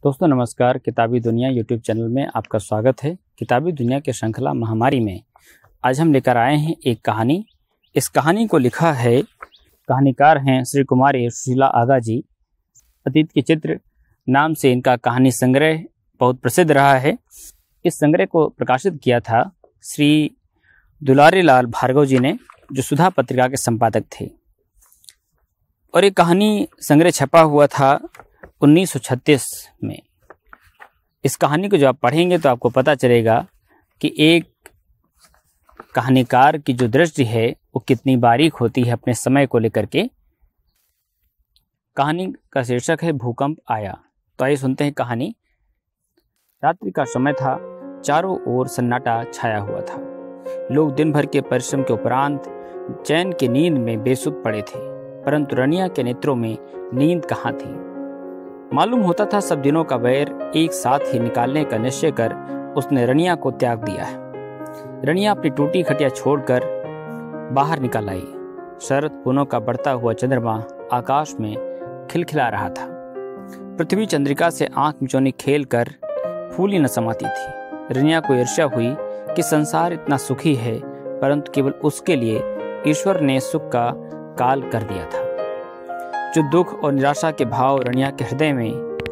दोस्तों नमस्कार। किताबी दुनिया यूट्यूब चैनल में आपका स्वागत है। किताबी दुनिया के श्रृंखला महामारी में आज हम लेकर आए हैं एक कहानी। इस कहानी को लिखा है, कहानीकार हैं श्री कुमारी सुशीला आगा जी। अतीत के चित्र नाम से इनका कहानी संग्रह बहुत प्रसिद्ध रहा है। इस संग्रह को प्रकाशित किया था श्री दुलारी लाल भार्गव जी ने, जो सुधा पत्रिका के संपादक थे। और ये कहानी संग्रह छपा हुआ था 1936 में। इस कहानी को जब आप पढ़ेंगे तो आपको पता चलेगा कि एक कहानीकार की जो दृष्टि है वो कितनी बारीक होती है अपने समय को लेकर के। कहानी का शीर्षक है भूकंप आया। तो आइए सुनते हैं कहानी। रात्रि का समय था, चारों ओर सन्नाटा छाया हुआ था। लोग दिन भर के परिश्रम के उपरांत चैन की नींद में बेसुध पड़े थे, परंतु रनिया के नेत्रों में नींद कहाँ थी। मालूम होता था सब दिनों का वैर एक साथ ही निकालने का निश्चय कर उसने रनिया को त्याग दिया है। रनिया अपनी टूटी खटिया छोड़कर बाहर निकल आई। शरद पूनों का बढ़ता हुआ चंद्रमा आकाश में खिलखिला रहा था। पृथ्वी चंद्रिका से आंख मिचौनी खेल कर फूली न समाती थी। रनिया को ईर्ष्या हुई कि संसार इतना सुखी है, परंतु केवल उसके लिए ईश्वर ने सुख का काल कर दिया था। जो दुख और निराशा के भाव रनिया के हृदय में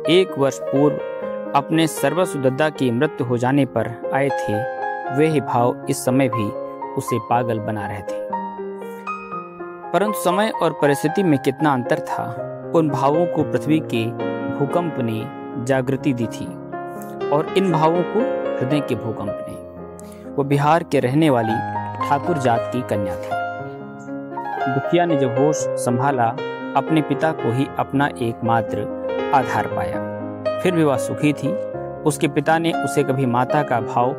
1 वर्ष पूर्व अपने सर्वस्व दद्दा की मृत्यु हो जाने पर आए थे, वे ही भाव इस समय भी उसे पागल बना रहे थे। परंतु समय और परिस्थिति में कितना अंतर था। उन भावों को पृथ्वी के भूकंप ने जागृति दी थी और इन भावों को हृदय के भूकंप ने। वो बिहार के रहने वाली ठाकुर जात की कन्या थी। दुखिया ने जब होश संभाला, अपने पिता को ही अपना एकमात्र आधार पाया। फिर भी वह सुखी थी। उसके पिता ने उसे कभी माता का भाव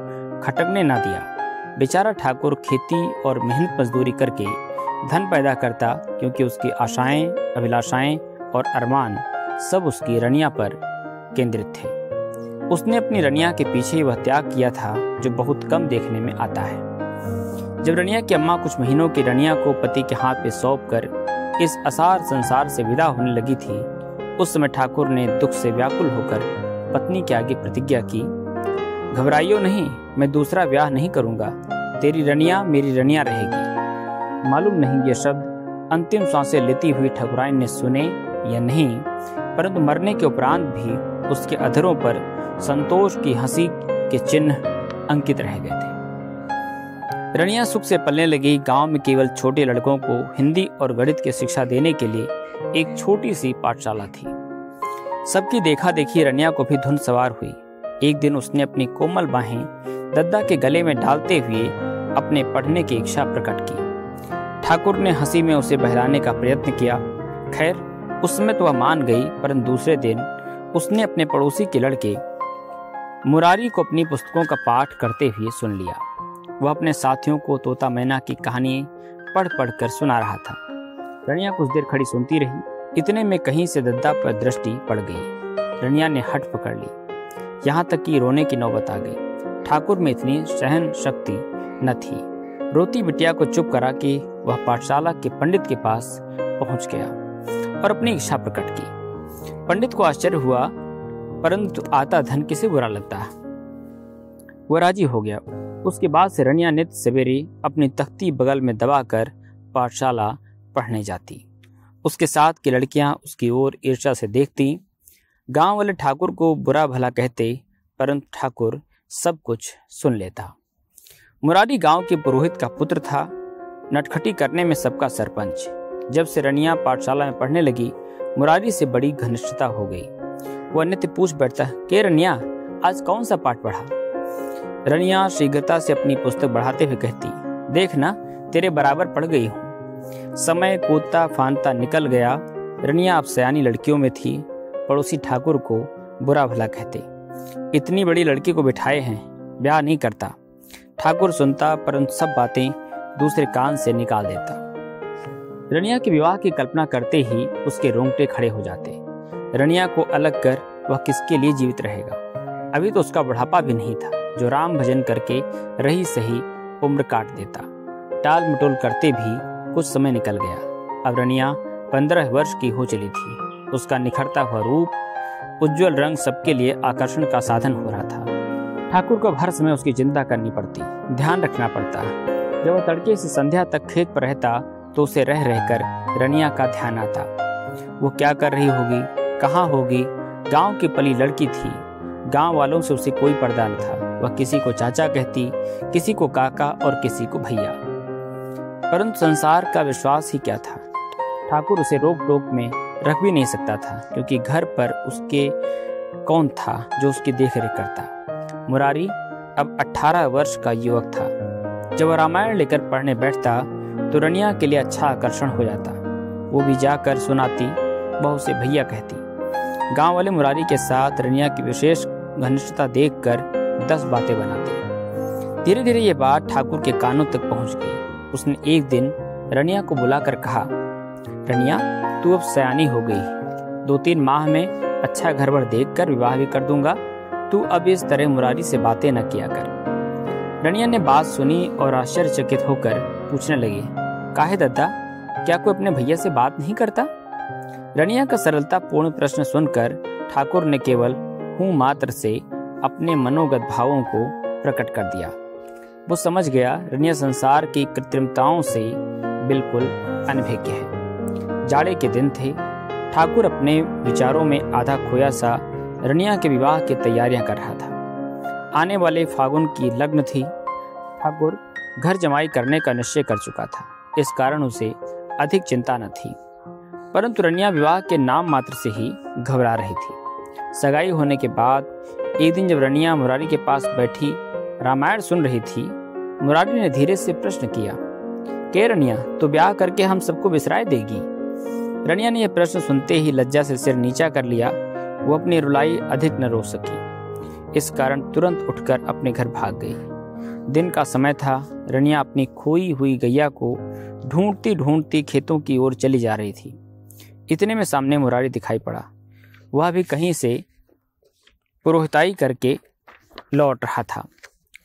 खटकने ना दिया। बेचारा ठाकुर खेती और मेहनत मजदूरी करके धन पैदा करता, क्योंकि उसकी आशाएं, अभिलाषाएं और अरमान सब उसकी रनिया पर केंद्रित थे। उसने अपनी रनिया के पीछे वह त्याग किया था जो बहुत कम देखने में आता है। जब रनिया की अम्मा कुछ महीनों की रनिया को पति के हाथ में सौंप कर इस असार संसार से विदा होने लगी थी, उस समय ठाकुर ने दुख से व्याकुल होकर पत्नी के आगे प्रतिज्ञा की, घबराइयो नहीं, मैं दूसरा ब्याह नहीं करूंगा। तेरी रनिया मेरी रनिया रहेगी। मालूम नहीं ये शब्द अंतिम सांसें लेती हुई ठाकुराइन ने सुने या नहीं, परंतु मरने के उपरांत भी उसके अधरों पर संतोष की हंसी के चिन्ह अंकित रह गए थे। रनिया सुख से पलने लगी। गांव में केवल छोटे लड़कों को हिंदी और गणित की शिक्षा देने के लिए एक छोटी सी पाठशाला थी। सबकी देखा देखी रनिया को भी धुन सवार हुई। एक दिन उसने अपनी कोमल बाहें दद्दा के गले में डालते हुए अपने पढ़ने की इच्छा प्रकट की। ठाकुर ने हंसी में उसे बहलाने का प्रयत्न किया। खैर, उस समय तो वह मान गई, परंतु दूसरे दिन उसने अपने पड़ोसी के लड़के मुरारी को अपनी पुस्तकों का पाठ करते हुए सुन लिया। वह अपने साथियों को तोता मैना की कहानी पढ़ पढ़ कर सुना रहा था। रनिया कुछ देर खड़ी सुनती रही। इतने में कहीं से दद्दा पर दृष्टि पड़ गई। रनिया ने हट पकड़ ली, यहाँ तक कि रोने की नौबत आ गई। ठाकुर में इतनी सहन शक्ति न थी। रोती बिटिया को चुप करा के वह पाठशाला के पंडित के पास पहुंच गया और अपनी इच्छा प्रकट की। पंडित को आश्चर्य हुआ, परंतु आता धन किसे बुरा लगता है। वह राजी हो गया। उसके बाद से रनिया नित्य सवेरे अपनी तख्ती बगल में दबाकर पाठशाला पढ़ने जाती। उसके साथ की लड़कियां उसकी ओर ईर्ष्या से देखती। गांव वाले ठाकुर को बुरा भला कहते, परंतु ठाकुर सब कुछ सुन लेता। मुरारी गांव के पुरोहित का पुत्र था, नटखटी करने में सबका सरपंच। जब से रनिया पाठशाला में पढ़ने लगी, मुरारी से बड़ी घनिष्ठता हो गई। वह नित्य पूछ बैठता, के रनिया आज कौन सा पाठ पढ़ा। रनिया शीघ्रता से अपनी पुस्तक बढ़ाते हुए कहती, देख ना, तेरे बराबर पढ़ गई हूँ। समय कूदता फांदता निकल गया। रनिया अब सयानी लड़कियों में थी। पड़ोसी ठाकुर को बुरा भला कहते, इतनी बड़ी लड़की को बिठाए हैं, ब्याह नहीं करता। ठाकुर सुनता, परंतु सब बातें दूसरे कान से निकाल देता। रनिया के विवाह की कल्पना करते ही उसके रोंगटे खड़े हो जाते। रनिया को अलग कर वह किसके लिए जीवित रहेगा। अभी तो उसका बुढ़ापा भी नहीं था जो राम भजन करके रही सही उम्र काट देता। टाल मटोल करते भी कुछ समय निकल गया। अब रनिया 15 वर्ष की हो चली थी। उसका निखरता हुआ रूप उज्जवल रंग सबके लिए आकर्षण का साधन हो रहा था। ठाकुर को हर समय उसकी चिंता करनी पड़ती, ध्यान रखना पड़ता। जब वह तड़के से संध्या तक खेत पर रहता तो उसे रह रहकर रनिया का ध्यान आता। वो क्या कर रही होगी, कहाँ होगी। गांव की पली लड़की थी, गांव वालों से उसे कोई पर्दा न था। वह किसी को चाचा कहती, किसी को काका और किसी को भैया। परंतु संसार का विश्वास ही क्या था। ठाकुर उसे रोक टोक में रख भी नहीं सकता था, क्योंकि घर पर उसके कौन था जो उसकी देखरेख करता। मुरारी अब 18 वर्ष का युवक था। जब वह रामायण लेकर पढ़ने बैठता तो रनिया के लिए अच्छा आकर्षण हो जाता। वो भी जाकर सुनाती, वह उसे भैया कहती। गांव वाले मुरारी के साथ रनिया की विशेष घनिष्ठता देखकर 10 बातें बनाते। धीरे धीरे ये बात ठाकुर के कानों तक पहुंच गई। उसने एक दिन रनिया को बुलाकर कहा, रनिया, तू अब सयानी हो गई, 2-3 माह में अच्छा घर-वर देखकर विवाह भी कर दूंगा। तू अब इस तरह मुरारी से बातें न किया कर। रनिया ने बात सुनी और आश्चर्यचकित होकर पूछने लगी, काहे दद्दा, क्या कोई अपने भैया से बात नहीं करता? रनिया का सरलता पूर्ण प्रश्न सुनकर ठाकुर ने केवल हूं मात्र से अपने मनोगत भावों को प्रकट कर दिया। वो समझ गया रनिया संसार की कृत्रिमताओं से बिल्कुल अनभिज्ञ है। जाड़े के दिन थे। ठाकुर अपने विचारों में आधा खोया सा रनिया के विवाह की तैयारियां कर रहा था। आने वाले फागुन की लग्न थी। ठाकुर घर जमाई करने का निश्चय कर चुका था, इस कारण उसे अधिक चिंता न थी। परंतु रनिया विवाह के नाम मात्र से ही घबरा रही थी। सगाई होने के बाद एक दिन जब रनिया मुरारी के पास बैठी रामायण सुन रही थी, मुरारी ने धीरे से प्रश्न किया, के रनिया, तो ब्याह करके हम सबको बिसराए देगी? रनिया ने यह प्रश्न सुनते ही लज्जा से सिर नीचा कर लिया। वो अपनी रुलाई अधिक न रोक सकी, इस कारण तुरंत उठकर अपने घर भाग गई। दिन का समय था। रनिया अपनी खोई हुई गैया को ढूंढती ढूंढती खेतों की ओर चली जा रही थी। इतने में सामने मुरारी दिखाई पड़ा। वह भी कहीं से पुरोहिताई करके लौट रहा था।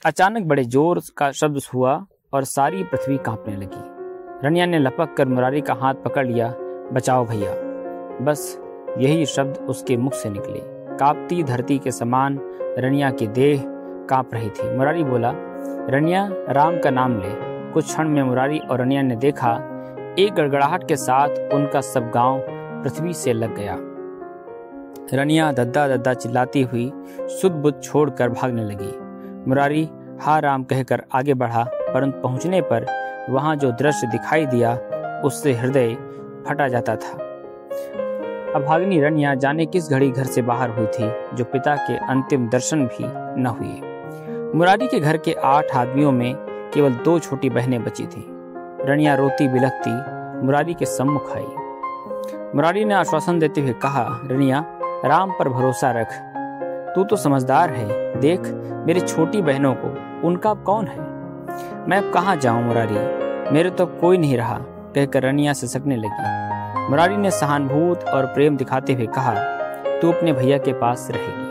अचानक बड़े जोर का शब्द हुआ और सारी पृथ्वी कांपने लगी। रनिया ने लपक कर मुरारी का हाथ पकड़ लिया, बचाओ भैया। बस यही शब्द उसके मुख से निकले। कांपती धरती के समान रनिया की देह कांप रही थी। मुरारी बोला, रनिया, राम का नाम ले। कुछ क्षण में मुरारी और रनिया ने देखा, एक गड़गड़ाहट के साथ उनका सब गांव पृथ्वी से लग गया। रनिया दद्दा दद्दा चिल्लाती हुई सुध बुध छोड़कर भागने लगी। मुरारी हा राम कहकर आगे बढ़ा, परंतु पहुंचने पर वहां जो दृश्य दिखाई दिया उससे हृदय फटा जाता था। अभागिनी रनिया जाने किस घड़ी घर से बाहर हुई थी, जो पिता के अंतिम दर्शन भी न हुए। मुरारी के घर के 8 आदमियों में केवल 2 छोटी बहनें बची थी। रनिया रोती बिलखती मुरारी के सम्मुख आई। मुरारी ने आश्वासन देते हुए कहा, रनिया, राम पर भरोसा रख, तू तो समझदार है। देख मेरी छोटी बहनों को, उनका कौन है? मैं अब कहाँ जाऊं मुरारी, मेरे तो कोई नहीं रहा, कहकर रनिया सिसकने लगी। मुरारी ने सहानुभूत और प्रेम दिखाते हुए कहा, तू अपने भैया के पास रहेगी।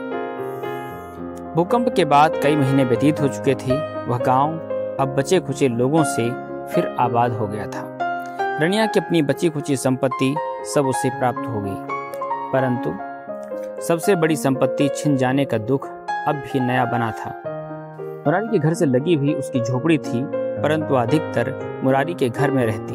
भूकंप के बाद कई महीने व्यतीत हो चुके थे। वह गांव अब बचे खुचे लोगों से फिर आबाद हो गया था। रनिया की अपनी बची खुची संपत्ति सब उसे प्राप्त हो गई, परंतु सबसे बड़ी संपत्ति छिन जाने का दुख अब भी नया बना था। मुरारी के घर से लगी हुई उसकी झोपड़ी थी, परंतु अधिकतर मुरारी के घर में रहती।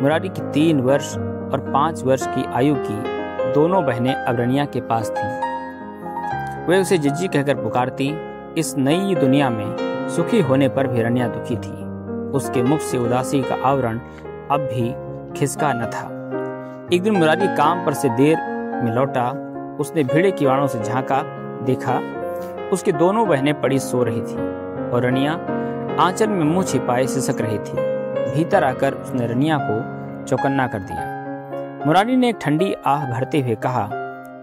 मुरारी की 3 वर्ष और 5 वर्ष की आयु की दोनों बहनें अब रनिया के पास थीं। वे उसे जिज्जी कहकर पुकारती। इस नई दुनिया में सुखी होने पर भी रनिया दुखी थी। उसके मुख से उदासी का आवरण अब भी खिसका न था। एक दिन मुरारी काम पर से देर में लौटा। उसने भीड़े किवाड़ों से झांका, देखा उसकी दोनों बहनें पड़ी सो रही थी और रनिया आंचल में मुंह छिपाए सिसक रही थी। भीतर आकर उसने रनिया को चौकन्ना कर दिया। मुरारी ने एक ठंडी आह भरते हुए कहा,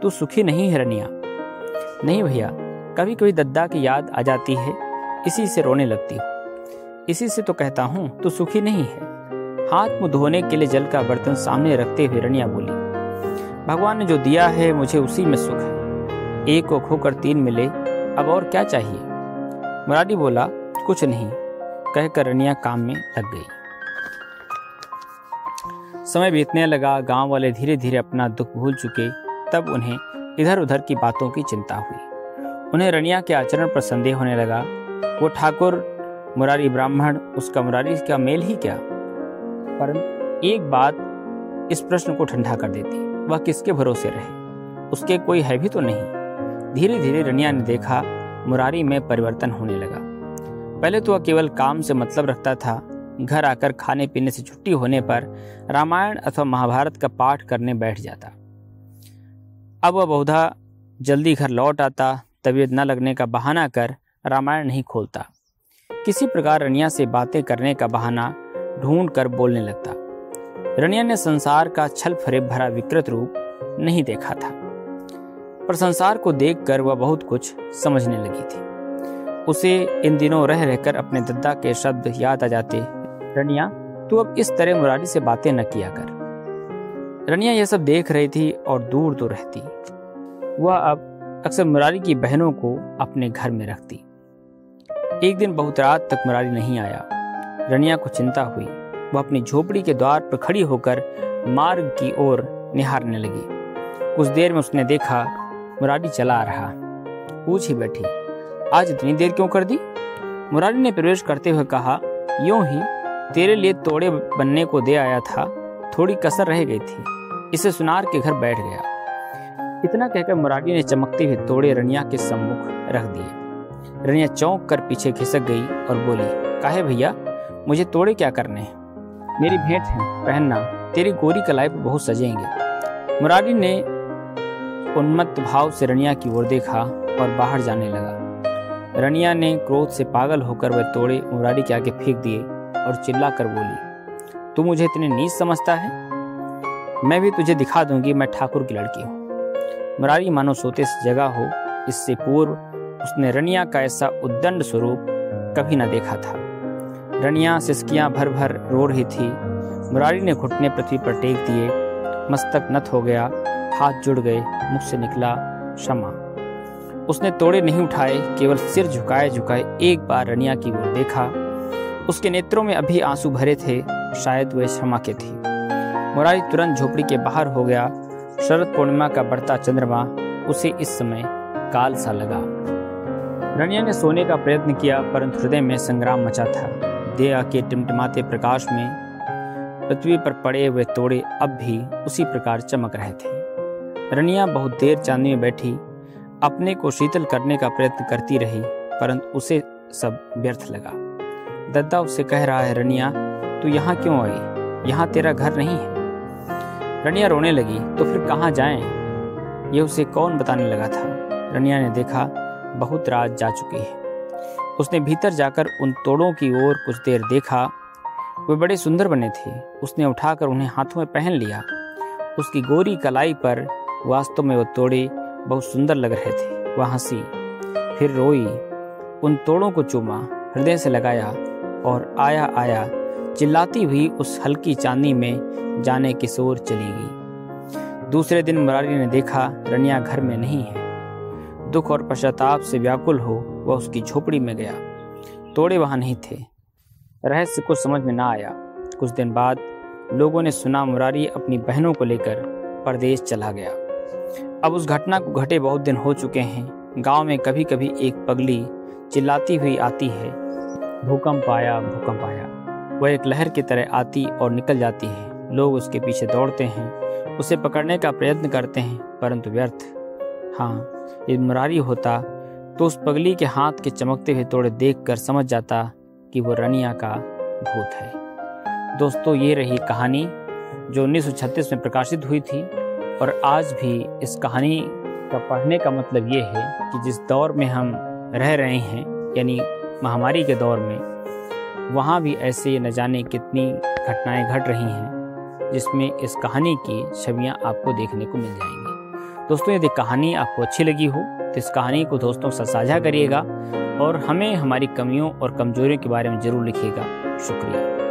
तू सुखी नहीं है रनिया? नहीं भैया, कभी कभी दद्दा की याद आ जाती है, इसी से रोने लगती हूँ। इसी से तो कहता हूँ तू सुखी नहीं है। हाथ मुंह धोने के लिए जल का बर्तन सामने रखते हुए रनिया बोली, भगवान ने जो दिया है मुझे उसी में सुख है। एक को खोकर 3 मिले, अब और क्या चाहिए? मुरारी बोला, कुछ नहीं, कहकर रनिया काम में लग गई। समय बीतने लगा। गांव वाले धीरे धीरे अपना दुख भूल चुके। तब उन्हें इधर उधर की बातों की चिंता हुई। उन्हें रनिया के आचरण पर संदेह होने लगा। वो ठाकुर मुरारी ब्राह्मण, उसका मुरारी का मेल ही क्या। परंतु एक बात इस प्रश्न को ठंडा कर देती, वह किसके भरोसे रहे, उसके कोई है भी तो नहीं। धीरे धीरे रनिया ने देखा मुरारी में परिवर्तन होने लगा। पहले तो वह केवल काम से मतलब रखता था। घर आकर खाने पीने से छुट्टी होने पर रामायण अथवा महाभारत का पाठ करने बैठ जाता। अब वह बहुधा जल्दी घर लौट आता, तबीयत न लगने का बहाना कर रामायण नहीं खोलता। किसी प्रकार रनिया से बातें करने का बहाना ढूंढ कर बोलने लगता। रनिया ने संसार का छल फरेब भरा विकृत रूप नहीं देखा था, पर संसार को देखकर वह बहुत कुछ समझने लगी थी। उसे इन दिनों रह रहकर अपने दद्दा के शब्द याद आ जाते, रनिया तू अब इस तरह मुरारी से बातें न किया कर। रनिया यह सब देख रही थी और दूर दूर रहती। वह अब अक्सर मुरारी की बहनों को अपने घर में रखती। एक दिन बहुत रात तक मुरारी नहीं आया। रनिया को चिंता हुई। वह अपनी झोपड़ी के द्वार पर खड़ी होकर मार्ग की ओर निहारने लगी। कुछ देर में उसने देखा मुरारी चला आ रहा। पूछ ही बैठी, आज इतनी देर क्यों कर दी? मुरारी ने प्रवेश करते हुए कहा, यूं ही तेरे लिए तोड़े बनने को दे आया था, थोड़ी कसर रह गई थी, इसे सुनार के घर बैठ गया। इतना कहकर मुरारी ने चमकते हुए तोड़े रनिया के सम्मुख रख दिए। रनिया चौंक कर पीछे खिसक गई और बोली, काहे भैया, मुझे तोड़े क्या करने हैं? मेरी भेंट है, पहनना, तेरी गोरी कलाई पर बहुत सजेंगे। मुरारी ने उन्मत्त भाव से रनिया की ओर देखा और बाहर जाने लगा। रनिया ने क्रोध से पागल होकर वह तोड़े मुरारी के आगे फेंक दिए और चिल्ला कर बोली, तू मुझे इतने नीच समझता है? मैं भी तुझे दिखा दूंगी मैं ठाकुर की लड़की हूँ। मुरारी मानो सोते से जगा हो। इससे पूर्व उसने रनिया का ऐसा उद्दंड स्वरूप कभी न देखा था। रनिया सिसकियां भर भर रो रही थी। मुरारी ने घुटने पृथ्वी पर टेक दिए, मस्तक नत हो गया, हाथ जुड़ गए, मुख से निकला क्षमा। उसने तोड़े नहीं उठाए, केवल सिर झुकाए झुकाए एक बार रनिया की ओर देखा। उसके नेत्रों में अभी आंसू भरे थे, शायद वे क्षमा के थे। मुरारी तुरंत झोपड़ी के बाहर हो गया। शरद पूर्णिमा का बढ़ता चंद्रमा उसे इस समय काल सा लगा। रनिया ने सोने का प्रयत्न किया, परंतु हृदय में संग्राम मचा था। दया के टिमटिमाते प्रकाश में पृथ्वी पर पड़े हुए तोड़े अब भी उसी प्रकार चमक रहे थे। रनिया बहुत देर चांदनी में बैठी अपने को शीतल करने का प्रयत्न करती रही, परंतु उसे सब व्यर्थ लगा। दद्दा उससे कह रहा है, रनिया तू यहाँ क्यों आई? यहाँ तेरा घर नहीं है। रनिया रोने लगी, तो फिर कहाँ जाएं? ये उसे कौन बताने लगा था? रनिया ने देखा बहुत रात जा चुकी है। उसने भीतर जाकर उन तोड़ों की ओर कुछ देर देखा। वे बड़े सुंदर बने थे। उसने उठाकर उन्हें हाथों में पहन लिया। उसकी गोरी कलाई पर वास्तव में वो तोड़े बहुत सुंदर लग रहे थे। वह हंसी, फिर रोई, उन तोड़ों को चूमा, हृदय से लगाया और आया आया चिल्लाती हुई उस हल्की चांदनी में जाने की ओर चली गई। दूसरे दिन मुरारी ने देखा रनिया घर में नहीं है। दुख और पश्चाताप से व्याकुल हो वह उसकी झोपड़ी में गया। तोड़े वहां नहीं थे। रहस्य कुछ समझ में ना आया। कुछ दिन बाद लोगों ने सुना मुरारी अपनी बहनों को लेकर परदेश चला गया। अब उस घटना को घटे बहुत दिन हो चुके हैं। गांव में कभी कभी एक पगली चिल्लाती हुई आती है, भूकंप आया, भूकंप आया। वह एक लहर की तरह आती और निकल जाती है। लोग उसके पीछे दौड़ते हैं, उसे पकड़ने का प्रयत्न करते हैं, परंतु व्यर्थ। हाँ, यदि मुरारी होता तो उस पगली के हाथ के चमकते हुए तोड़े देखकर समझ जाता कि वो रनिया का भूत है। दोस्तों, ये रही कहानी जो 1936 में प्रकाशित हुई थी। और आज भी इस कहानी का पढ़ने का मतलब ये है कि जिस दौर में हम रह रहे हैं, यानी महामारी के दौर में, वहाँ भी ऐसे न जाने कितनी घटनाएं घट रही हैं जिसमें इस कहानी की छवियाँ आपको देखने को मिल जाएंगी। दोस्तों, यदि कहानी आपको अच्छी लगी हो तो इस कहानी को दोस्तों के साथ साझा करिएगा और हमें हमारी कमियों और कमजोरियों के बारे में जरूर लिखिएगा। शुक्रिया।